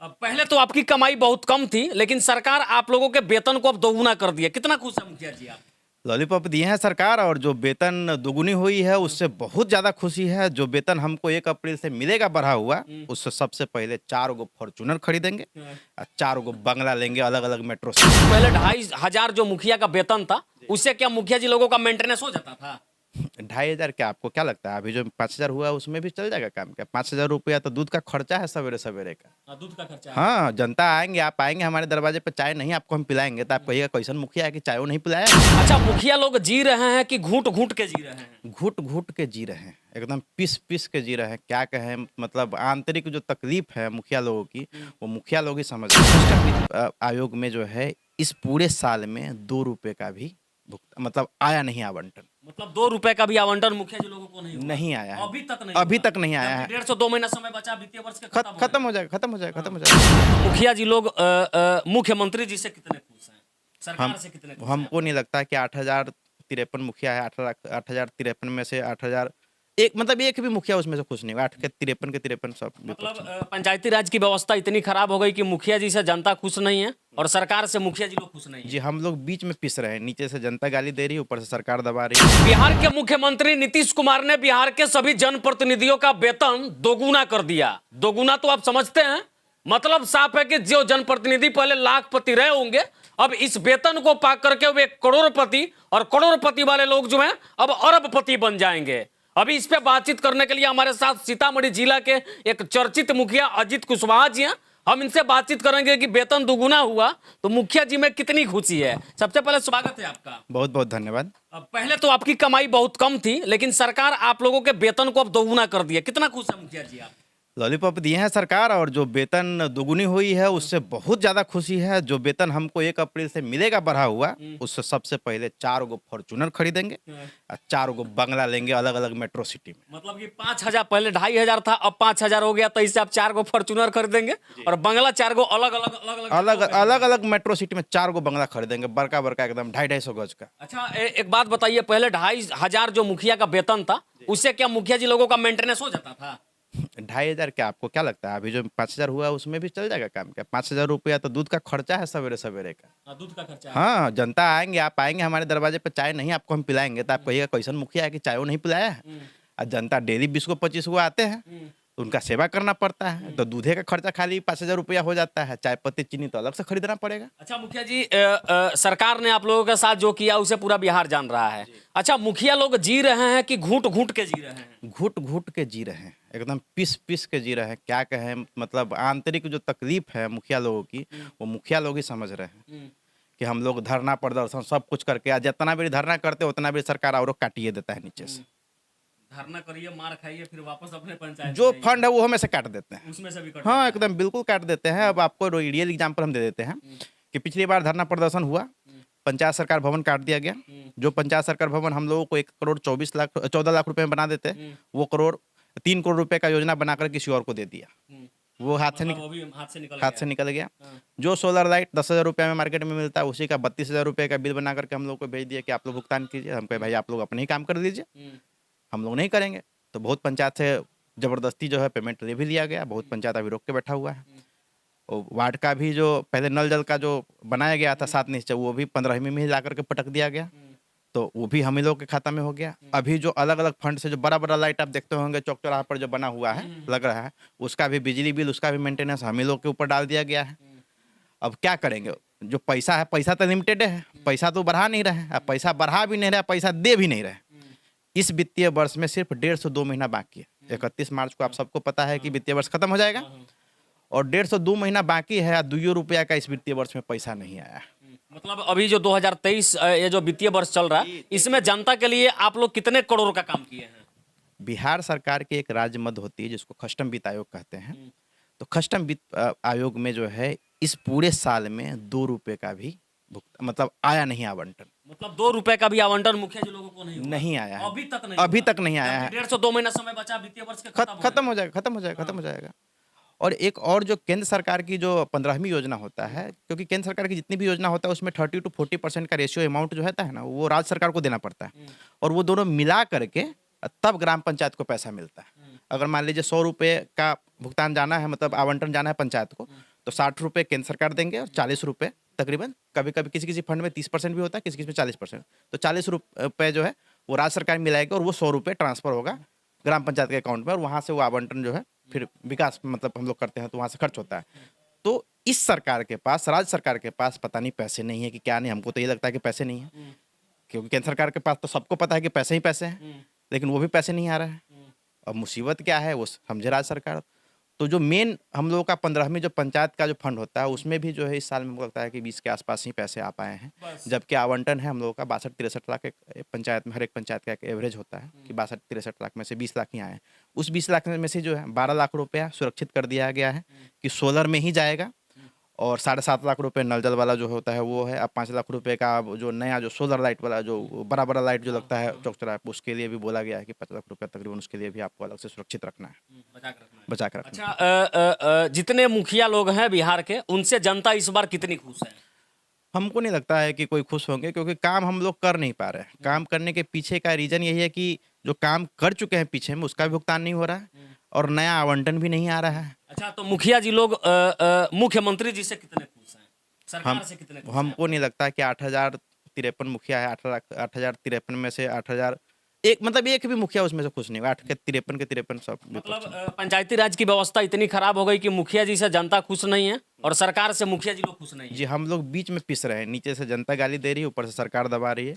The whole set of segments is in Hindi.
पहले तो आपकी कमाई बहुत कम थी, लेकिन सरकार आप लोगों के वेतन को अब दोगुना कर दिया। कितना खुश है मुखिया जी आप? लॉलीपॉप दिए हैं सरकार, और जो वेतन दोगुनी हुई है उससे बहुत ज़्यादा खुशी है। जो वेतन हमको 1 अप्रैल से मिलेगा बढ़ा हुआ, उससे सबसे पहले 4 गो फॉर्चूनर खरीदेंगे और 4 गो बंगला लेंगे अलग अलग मेट्रो से। पहले 2,500 जो मुखिया का वेतन था, उससे क्या मुखिया जी लोगों का मेंटेनेंस हो जाता था? 2,500 क्या आपको क्या लगता है अभी जो 5,000 हुआ उसमें भी चल जाएगा काम? क्या 5,000 रुपया तो दूध का खर्चा है सवेरे सवेरे का। दूध का खर्चा है। हाँ, जनता आएंगे, आप आएंगे हमारे दरवाजे पे, चाय नहीं आपको हम पिलाएंगे तो आप कहिएगा कैसन मुखिया है कि चाय वो नहीं पिलाया। अच्छा, मुखिया लोग जी रहे हैं कि घूट घूट के जी रहे हैं? घुट घुट के जी रहे हैं, एकदम पिस पिस के जी रहे हैं। क्या कहें, मतलब आंतरिक जो तकलीफ है मुखिया लोगों की, वो मुखिया लोग ही समझ रहे हैं। कष्ट वित्त आयोग में जो है इस पूरे साल में 2 रुपए का भी भुगतान मतलब आया नहीं आवंटन। मतलब 2 रुपए का भी आवंटन मुखिया जी लोगों को नहीं हुआ? नहीं आया है, अभी तक नहीं अभी हुआ। तक नहीं आया है। 1.5 2 महीना समय बचा वित्तीय वर्ष के खत्म हो जाएगा, खत्म हो जाएगा, खत्म हो जाएगा। मुखिया जी लोग मुख्यमंत्री जी से कितने खुश हैं? सरकार हम से कितने खुश हैं? हमको नहीं लगता कि 8,053 मुखिया है, 8,053 में से 8,000 एक मतलब एक भी मुखिया उसमें से खुश नहीं हुआ। 8 के 53 सब विपक्ष मतलब में। पंचायती राज की व्यवस्था इतनी खराब हो गई कि मुखिया जी से जनता खुश नहीं है और सरकार से मुखिया जी लोग खुश नहीं है। जी, हम लोग बीच में पिस रहे हैं, नीचे से जनता गाली दे रही है, ऊपर से सरकार दबा रही है। बिहार के मुख्यमंत्री नीतीश कुमार ने बिहार के सभी जनप्रतिनिधियों का वेतन दोगुना कर दिया। दोगुना तो आप समझते हैं, मतलब साफ है कि जो जनप्रतिनिधि पहले लाखपति रहे होंगे, अब इस वेतन को पा करके वे करोड़पति, और करोड़पति वाले लोग जो हैं अब अरबपति बन जाएंगे। अभी इस पे बातचीत करने के लिए हमारे साथ सीतामढ़ी जिला के एक चर्चित मुखिया अजीत कुशवाहा जी हैं। हम इनसे बातचीत करेंगे कि वेतन दुगुना हुआ तो मुखिया जी में कितनी खुशी है। सबसे पहले स्वागत है आपका। बहुत बहुत धन्यवाद। पहले तो आपकी कमाई बहुत कम थी, लेकिन सरकार आप लोगों के वेतन को अब दोगुना कर दिया। कितना खुश है मुखिया जी आप? लॉलीपॉप दिए हैं सरकार, और जो वेतन दोगुनी हुई है उससे बहुत ज़्यादा खुशी है। जो वेतन हमको 1 अप्रैल से मिलेगा बढ़ा हुआ, उससे सबसे पहले 4 गो फॉर्चूनर खरीदेंगे और 4 गो बंगला लेंगे अलग अलग मेट्रो सिटी में। मतलब कि 5,000, पहले 2,500 था, अब 5,000 हो गया, तो इससे आप 4 गो फॉर्चूनर खरीदेंगे और बंगला 4 गो अलग अलग मेट्रो सिटी में 4 गो बंगला खरीदेंगे, बड़का बड़का एकदम 250-250 गज का। अच्छा, एक बात बताइए, पहले 2,500 जो मुखिया का वेतन था, उससे क्या मुखिया जी लोगों का मेंटेनेंस हो जाता था? 2,500 क्या आपको क्या लगता है अभी जो 5,000 हुआ उसमें भी चल जाएगा काम? क्या 5,000 रुपया तो दूध का खर्चा है सवेरे सवेरे का। दूध का खर्चा है। हाँ, जनता आएंगे, आप आएंगे हमारे दरवाजे पे, चाय नहीं आपको हम पिलाएंगे तो आप कहिएगा कैसन मुखिया है कि चाय वो नहीं पिलाया है। और जनता डेली 20 को 25 को आते हैं तो उनका सेवा करना पड़ता है, तो दूधे का खर्चा खाली 5,000 रुपया हो जाता है, चाय पत्ती चीनी तो अलग से खरीदना पड़ेगा। अच्छा मुखिया जी, सरकार ने आप लोगों के साथ जो किया उसे पूरा बिहार जान रहा है। अच्छा, मुखिया लोग जी रहे हैं कि घूट घूट के जी रहे हैं? घुट घुट के जी रहे हैं, एकदम पिस पिस के जी रहे हैं। क्या कहें, मतलब आंतरिक जो तकलीफ है मुखिया लोगों की, वो मुखिया लोग ही समझ रहे हैं। कि हम लोग धरना प्रदर्शन सब कुछ करके आज जितना भी धरना करते उतना भी सरकार और काटिए देता है नीचे से। धरना करिए, मार खाइए, फिर वापस अपने पंचायत जो फंड है वो हमें से काट देते हैं, उसमें से भी कट हाँ एकदम बिल्कुल काट देते हैं। अब आपको रियल एग्जाम्पल हम दे देते हैं कि पिछली बार धरना प्रदर्शन हुआ, पंचायत सरकार भवन काट दिया गया। जो पंचायत सरकार भवन हम लोगों को 1 करोड़ 14 लाख रुपए में बना देते, वो 3 करोड़ रुपए का योजना बनाकर किसी और को दे दिया। वो हाथ से निकल गया। जो सोलर लाइट 10,000 रुपये में मार्केट में मिलता है, उसी का 32,000 रुपये का बिल बना करके हम लोग को भेज दिया कि आप लोग भुगतान कीजिए। हम कहे भाई आप लोग अपने ही काम कर दीजिए, हम लोग नहीं करेंगे। तो बहुत पंचायत से जबरदस्ती जो है पेमेंट ले भी लिया गया। बहुत पंचायत अभी रोक के बैठा हुआ है। और वार्ड का भी जो पहले नल जल का जो बनाया गया था 7 निश्चय, वो भी 15वीं में ही ला करके पटक दिया गया, तो वो भी हम ही लोग के खाता में हो गया। अभी जो अलग अलग फंड से जो बड़ा बड़ा लाइट आप देखते होंगे चौक चौराहा पर जो बना हुआ है लग रहा है, उसका भी बिजली बिल, उसका भी मेंटेनेंस हम ही लोग के ऊपर डाल दिया गया है। अब क्या करेंगे, जो पैसा है, पैसा तो लिमिटेड है, पैसा तो बढ़ा नहीं रहे, अब पैसा बढ़ा भी नहीं रहा, पैसा दे भी नहीं रहे। इस वित्तीय वर्ष में सिर्फ 150-2 महीना बाकी है। 31 मार्च को आप सबको पता है कि वित्तीय वर्ष खत्म हो जाएगा, और 150-2 महीना बाकी है। 2 रुपया का इस वित्तीय वर्ष में पैसा नहीं आया है। मतलब अभी जो 2023 ये जो वित्तीय वर्ष चल रहा है, इसमें जनता के लिए आप लोग कितने करोड़ का काम किए हैं? बिहार सरकार की एक राज्य मद होती है जिसको कस्टम वित्त आयोग कहते हैं, तो कस्टम वित्त आयोग में जो है इस पूरे साल में 2 रुपये का भी मतलब आया नहीं आवंटन। मतलब 2 रुपए का भी आवंटन मुखिया जी लोगों को नहीं आया है, अभी तक नहीं आया है। 1.5 2 महीना समय बचा वित्तीय वर्ष के खत्म हो जाएगा। और एक और जो केंद्र सरकार की जो 15वीं योजना होता है, क्योंकि केंद्र सरकार की जितनी भी योजना होता है उसमें 30 to 40% का रेशियो अमाउंट जो होता है ना, वो राज्य सरकार को देना पड़ता है, और वो दोनों मिला करके तब ग्राम पंचायत को पैसा मिलता है। अगर मान लीजिए 100 रुपये का भुगतान जाना है, मतलब आवंटन जाना है पंचायत को, तो 60 रुपये केंद्र सरकार देंगे और 40 रुपये तकरीबन, कभी कभी किसी किसी फंड में 30% भी होता है, किसी किसी में 40%। तो 40 रुपये जो है वो राज्य सरकार मिलाएगी और वो 100 रुपये ट्रांसफर होगा ग्राम पंचायत के अकाउंट में, और वहाँ से वो आवंटन जो है फिर विकास मतलब हम लोग करते हैं तो वहाँ से खर्च होता है। तो इस सरकार के पास, राज्य सरकार के पास पता नहीं पैसे नहीं है कि क्या नहीं, हमको तो ये लगता है कि पैसे नहीं है, क्योंकि केंद्र सरकार के पास तो सबको पता है कि पैसे ही पैसे हैं, लेकिन वो भी पैसे नहीं आ रहे हैं। अब मुसीबत क्या है वो समझे राज्य सरकार। तो जो मेन हम लोगों का 15वीं जो पंचायत का जो फंड होता है उसमें भी जो है इस साल में मुझे लगता है कि 20 के आसपास ही पैसे आ पाए हैं, जबकि आवंटन है हम लोगों का 62-63 लाख एक पंचायत में, हर एक पंचायत का एक एवरेज होता है कि 62-63 लाख में से 20 लाख ही आए हैं। उस 20 लाख में से जो है 12 लाख रुपया सुरक्षित कर दिया गया है कि सोलर में ही जाएगा, और 7.5 लाख रुपए नल जल वाला जो होता है वो है। अब 5 लाख रुपए का जो नया जो सोलर लाइट वाला जो बड़ा बड़ा लाइट जो लगता है चौक चौराहे, उसके लिए भी बोला गया है कि 5 लाख रुपया तकरीबन उसके लिए भी आपको अलग से सुरक्षित रखना है, बचा कर रखना है। अच्छा, जितने मुखिया लोग हैं बिहार के, उनसे जनता इस बार कितनी खुश है? हमको नहीं लगता है कि कोई खुश होंगे, क्योंकि काम हम लोग कर नहीं पा रहे हैं। काम करने के पीछे का रीजन यही है कि जो काम कर चुके हैं पीछे में उसका भी भुगतान नहीं हो रहा है और नया आवंटन भी नहीं आ रहा है। अच्छा, तो मुखिया जी लोग मुख्यमंत्री जी से कितने खुश हैं, सरकार से कितने खुश हैं? हमको नहीं लगता कि 8,053 मुखिया है, 8,053 में से 8,000 एक मतलब एक भी मुखिया उसमें से खुश नहीं हुआ। 8 के 53 सब मतलब पंचायती राज की व्यवस्था इतनी खराब हो गई कि मुखिया जी से जनता खुश नहीं है और सरकार से मुखिया जी लोग खुश नहीं है। जी, हम लोग बीच में पिस रहे हैं, नीचे से जनता गाली दे रही है, ऊपर से सरकार दबा रही है,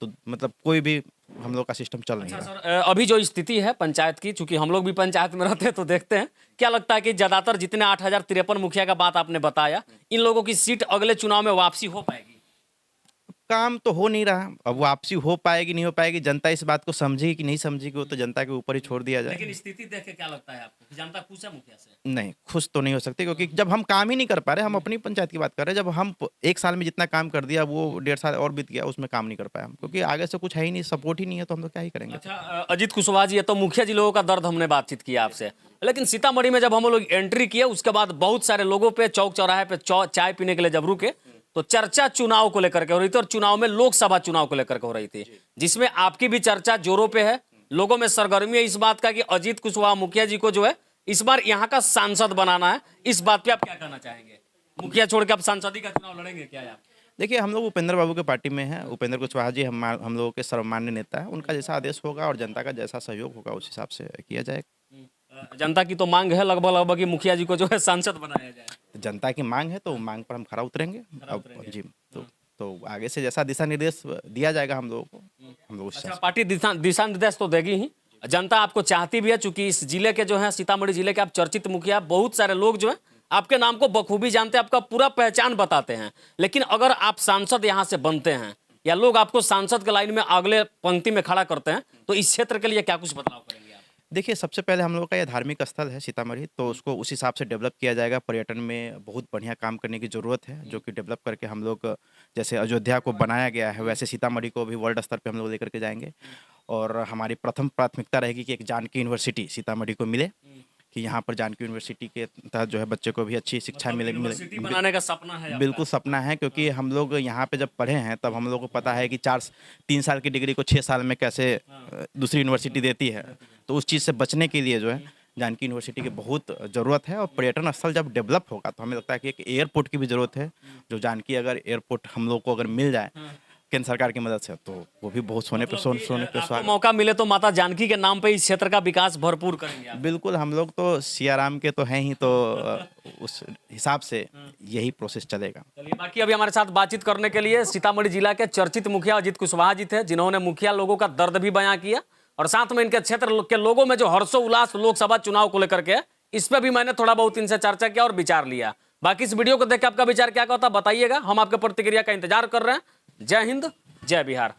तो मतलब कोई भी हम लोग का सिस्टम चल नहीं अच्छा रहा। सर, अभी जो स्थिति है पंचायत की, चूंकि हम लोग भी पंचायत में रहते हैं तो देखते हैं, क्या लगता है कि ज्यादातर जितने 8,053 मुखिया का बात आपने बताया, इन लोगों की सीट अगले चुनाव में वापसी हो पाएगी? काम तो हो नहीं रहा, अब वापसी हो पाएगी नहीं हो पाएगी, जनता इस बात को समझेगी कि नहीं समझेगी वो तो जनता के ऊपर ही छोड़ दिया जाए। लेकिन स्थिति देख के क्या लगता है आपको कि जनता खुश है मुखिया से? नहीं, खुश तो नहीं हो सकते, क्योंकि जब हम काम ही नहीं कर पा रहे, हम अपनी पंचायत की बात कर रहे हैं, जब हम 1 साल में जितना काम कर दिया वो 1.5 साल और बीत गया, उसमें काम नहीं कर पाए हम, क्योंकि आगे से कुछ है ही नहीं, सपोर्ट ही नहीं है, तो हम लोग क्या ही करेंगे। अच्छा, अजीत कुशवाहा जी, ये तो मुखिया जी लोगों का दर्द हमने बातचीत किया आपसे, लेकिन सीतामढ़ी में जब हम लोग एंट्री किए उसके बाद बहुत सारे लोगों पे चौक चौराहे पे चाय पीने के लिए जब रुके तो चर्चा चुनाव को लेकर के हो रही थी, और चुनाव में लोकसभा चुनाव को लेकर के हो रही थी, जिसमें आपकी भी चर्चा जोरों पे है। लोगों में सरगर्मी है इस बात का कि अजीत कुशवाहा मुखिया जी को जो है इस बार यहाँ का सांसद बनाना है। इस बात पे आप क्या कहना चाहेंगे? मुखिया छोड़ के आप सांसदी का चुनाव लड़ेंगे क्या आप? देखिए, हम लोग उपेंद्र बाबू के पार्टी में हैं। उपेंद्र कुशवाहा जी हम लोगों के सर्वमान्य नेता हैं, उनका जैसा आदेश होगा और जनता का जैसा सहयोग होगा उस हिसाब से किया जाएगा। जनता की तो मांग है लगभग कि मुखिया जी को जो है सांसद बनाया जाए। जनता की मांग है तो मांग पर हम खरा उतरेंगे। अब जी, तो आगे से जैसा दिशा निर्देश दिया जाएगा हम लोगों को, हम लोग अच्छा, पार्टी दिशा निर्देश तो देगी ही, जनता आपको चाहती भी है, चूंकि इस जिले के जो है सीतामढ़ी जिले के आप चर्चित मुखिया, बहुत सारे लोग जो है आपके नाम को बखूबी जानते हैं, आपका पूरा पहचान बताते हैं। लेकिन अगर आप सांसद यहाँ से बनते हैं या लोग आपको सांसद के लाइन में अगले पंक्ति में खड़ा करते हैं, तो इस क्षेत्र के लिए क्या कुछ बदलाव करेंगे? देखिए, सबसे पहले हम लोग का ये धार्मिक स्थल है सीतामढ़ी, तो उसको उस हिसाब से डेवलप किया जाएगा। पर्यटन में बहुत बढ़िया काम करने की ज़रूरत है, जो कि डेवलप करके हम लोग जैसे अयोध्या को बनाया गया है वैसे सीतामढ़ी को भी वर्ल्ड स्तर पे हम लोग लेकर के जाएंगे। और हमारी प्रथम प्राथमिकता रहेगी कि एक जानकी यूनिवर्सिटी सीतामढ़ी को मिले, कि यहाँ पर जानकी यूनिवर्सिटी के तहत जो है बच्चे को भी अच्छी शिक्षा मिले। बनाने का सपना है? बिल्कुल सपना है, क्योंकि हम लोग यहाँ पे जब पढ़े हैं तब हम लोग को पता है कि 3 साल की डिग्री को 6 साल में कैसे दूसरी यूनिवर्सिटी देती है। तो उस चीज़ से बचने के लिए जो है जानकी यूनिवर्सिटी की बहुत ज़रूरत है। और पर्यटन स्थल जब डेवलप होगा तो हमें लगता है कि एक एयरपोर्ट की भी ज़रूरत है। जो जानकी अगर एयरपोर्ट हम लोग को अगर मिल जाए केंद्र सरकार की मदद से, तो वो भी बहुत सोने पे मौका मिले तो माता जानकी के नाम पे इस क्षेत्र का विकास भरपूर करेंगे आप? बिल्कुल, हम लोग तो सियाराम के तो हैं ही, तो उस हिसाब से यही प्रोसेस चलेगा। चलिए, बाकी अभी हमारे साथ बातचीत करने के लिए सीतामढ़ी जिला के चर्चित मुखिया अजीत कुशवाहा जी थे, जिन्होंने मुखिया लोगों का दर्द भी बयां किया और साथ में इनके क्षेत्र के लोगों में जो हर्षोल्लास लोकसभा चुनाव को लेकर के, इस पर भी मैंने थोड़ा बहुत इनसे चर्चा किया और विचार लिया। बाकी इस वीडियो को देख के आपका विचार क्या कहता बताइएगा, हम आपके प्रतिक्रिया का इंतजार कर रहे हैं। जय हिंद, जय बिहार।